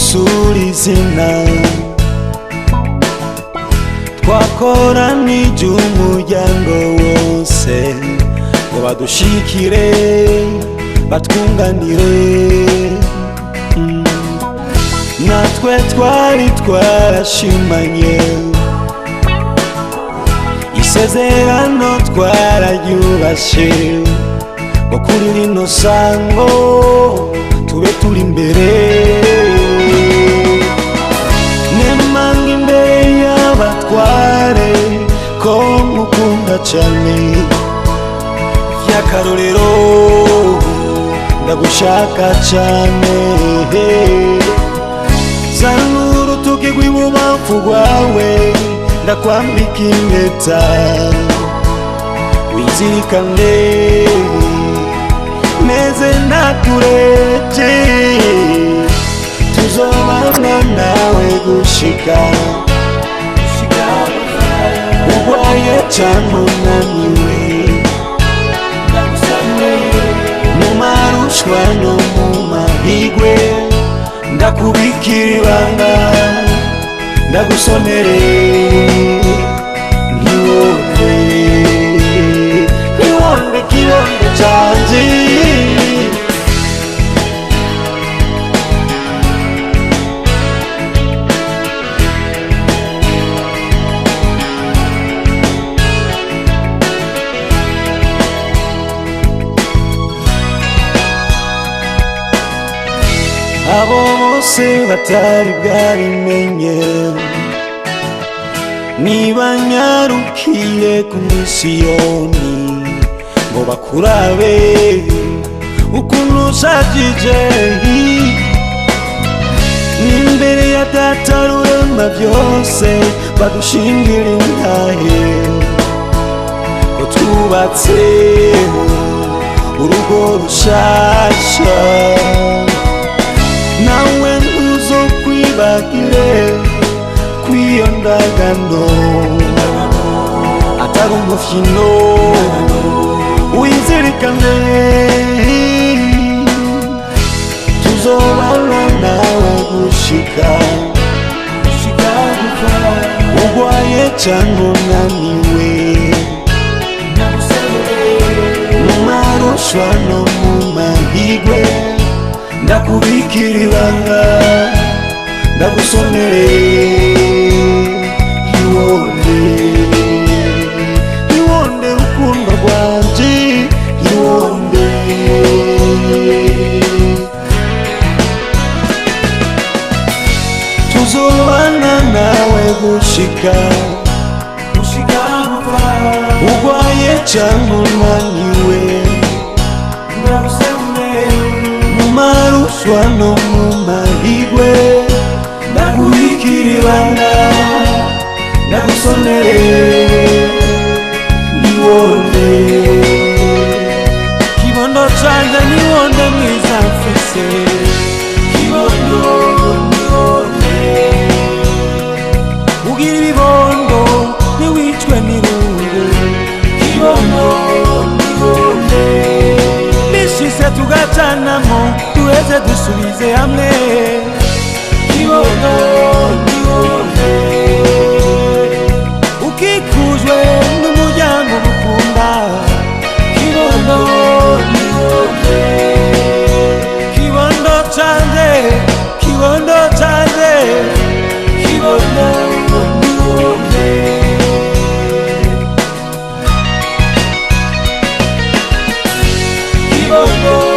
gusura izina twakoranije umuryango wose ngo badushikire batwunganire natwe twari twarashimanye isezerano twararyubashe ngo kuri rino sango tube turi imbere nemanga imbere y'abatware ko mukunda cane vy'akarorero ndagushaka cane zanura urutuki rw'ibubamfu rwawe ndakwambika impeta wizirikane meze nakureje tuzobana nawe gushika urwaye canke unaniwe mu marushwa no mu mahigwe ndakubikira ibanga ndagusonere ntiwonde kibondo canje abo bose batari bwabimenye nibanyarukiye ku misiyoni ngo bakurabe ukuntu ushajije n'imbere ya data rurema byose badushingira intahe ngo twubatse urugo rushasha nawe ntuzokwibagire kw'iyo ndagano atari umufyino wizirikane tuzobana nawe gushika urwaye canke unaniwe mu marushwa no mu mahigwe ndakubikira ibanga ndagusonere ntiwonde rukundo rwanje ntiwonde tuzobana nawe gushika urwaye canke unaniwe mu marushwa no mu mahigwe ndakubikira ibanga ndagusonere ntiwonde kibondo canje ntiwonde mwiza mfise kibondo ntiwonde ugira ibibondo ntiwicwe n'irungu kibondo ntiwonde nishise tugacanamo duheze dusubize hamwe kibondo ntiwonde ukikujwe n'umuryango mukunda kibondo ntiwonde kibondo canje kibondo canje kibondo ntiwonde kibondo